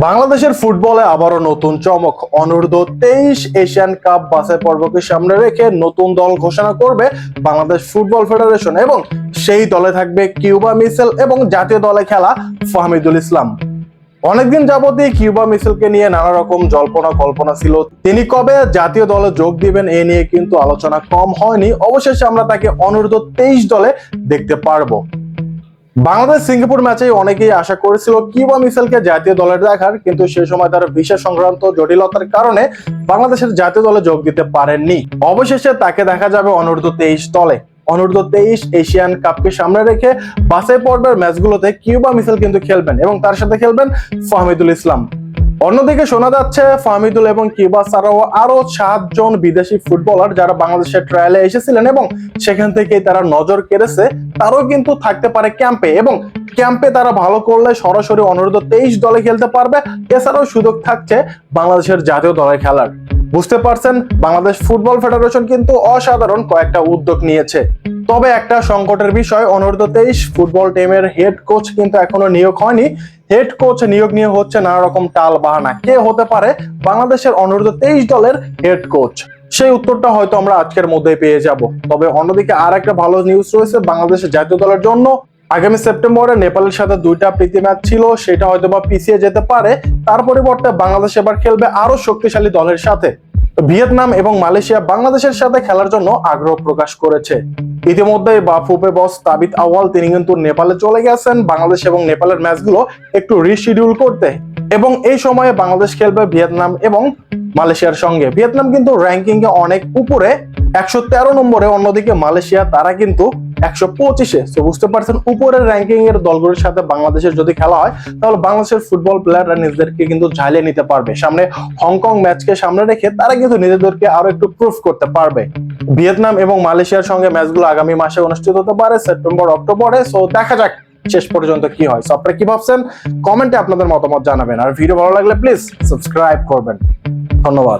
বাংলাদেশের ফুটবলে আবারও নতুন চমক। অনূর্ধ্ব-23 এশিয়ান কাপ বাছাই পর্বকে সামনে রেখে নতুন দল ঘোষণা করবে বাংলাদেশ ফুটবল ফেডারেশন এবং সেই দলে থাকবে কিউবা মিচেল এবং জাতীয় দলে খেলা ফাহমিদুল ইসলাম। অনেকদিন যাবতই কিউবা মিচেলকে নিয়ে নানা রকম জল্পনা কল্পনা ছিল। তিনি কবে জাতীয় দলে যোগ দিবেন এ নিয়ে কিন্তু আলোচনা কম হয়নি। অবশেষে আমরা তাকে অনূর্ধ্ব-23 দলে দেখতে পারবো। বাংলাদেশ সিঙ্গাপুর ম্যাচে অনেকেই আশা করেছিল কিউবা মিচেলকে জাতীয় দলে দেখার, কিন্তু সে সময় তার ভিসা সংক্রান্ত জটিলতার কারণে বাংলাদেশের জাতীয় দলে যোগ দিতে পারেননি। অবশেষে তাকে দেখা যাবে অনূর্ধ্ব-23 দলে। অনূর্ধ্ব-23 এশিয়ান কাপকে সামনে রেখে বাছাই পর্বের ম্যাচগুলোতে কিউবা মিচেল কিন্তু খেলবেন এবং তার সাথে খেলবেন ফাহমিদুল ইসলাম। অন্যদিকে শোনা যাচ্ছে ফাহমিদুল এবং কিউবা ছাড়াও আরো 7 জন বিদেশি ফুটবলার যারা বাংলাদেশের ট্রায়ালে এসেছিলেন এবং সেখান থেকেই তারা নজর কেড়েছে, তারাও কিন্তু থাকতে পারে ক্যাম্পে এবং ক্যাম্পে তারা ভালো করলে সরাসরি অনূর্ধ্ব-23 দলে খেলতে পারবে। এছাড়াও সুযোগ থাকছে বাংলাদেশের জাতীয় দলে খেলার। বুঝতে পারছেন, বাংলাদেশ ফুটবল ফেডারেশন কিন্তু অসাধারণ কয়েকটা উদ্যোগ নিয়েছে। তবে একটা সংকটের বিষয়, অনূর্ধ্ব-23 ফুটবল টিমের হেড কোচ কিন্তু এখনো নিয়োগ হয়নি। হেড কোচ নিয়োগ নিয়ে হচ্ছে নানা রকম টাল বাহানা। কে হতে পারে বাংলাদেশের অনূর্ধ্ব-23 দলের হেড কোচ? সেই উত্তরটা হয়তো আমরা আজকের মধ্যেই পেয়ে যাব। তবে অন্যদিকে আর একটা ভালো নিউজ রয়েছে বাংলাদেশের জাতীয় দলের জন্য। আগামী সেপ্টেম্বরে নেপালের সাথে 2টা প্রীতি ম্যাচ ছিল, সেটা হয়তো বা পিছিয়ে যেতে পারে। তার পরিবর্তে বাংলাদেশ এবার খেলবে আরো শক্তিশালী দলের সাথে। ভিয়েতনাম এবং মালয়েশিয়া বাংলাদেশের সাথে খেলার জন্য আগ্রহ প্রকাশ করেছে। ইতিমধ্যে বাফুফে বস তাবিত আউয়াল তিনি কিন্তু নেপালে চলে গেছেন বাংলাদেশ এবং নেপালের ম্যাচগুলো একটু রিশিডিউল করতে, এবং এই সময়ে বাংলাদেশ খেলবে ভিয়েতনাম এবং মালয়েশিয়ার সঙ্গে। ভিয়েতনাম কিন্তু র্যাঙ্কিং এ অনেক উপরে, 113 নম্বরে, অন্যদিকে মালয়েশিয়া তারা কিন্তু 125-এ। তো বুঝতে পারছেন, উপরের র্যাঙ্কিং এর দলগুলোর সাথে বাংলাদেশের যদি খেলা হয় তাহলে বাংলাদেশের ফুটবল প্লেয়াররা নিজেদেরকে কিন্তু ঝালিয়ে নিতে পারবে। সামনে হংকং ম্যাচকে সামনে রেখে তারা কিন্তু নিজেদেরকে আরো একটু প্রুফ করতে পারবে। ভিয়েতনাম এবং মালয়েশিয়ার সঙ্গে ম্যাচগুলো আগামী মাসে অনুষ্ঠিত হতে পারে, সেপ্টেম্বর অক্টোবরে। সো দেখা যাক শেষ পর্যন্ত কি হয়। সো আপনারা কি ভাবছেন কমেন্টে আপনাদের মতামত জানাবেন, আর ভিডিও ভালো লাগলে প্লিজ সাবস্ক্রাইব করবেন। ধন্যবাদ।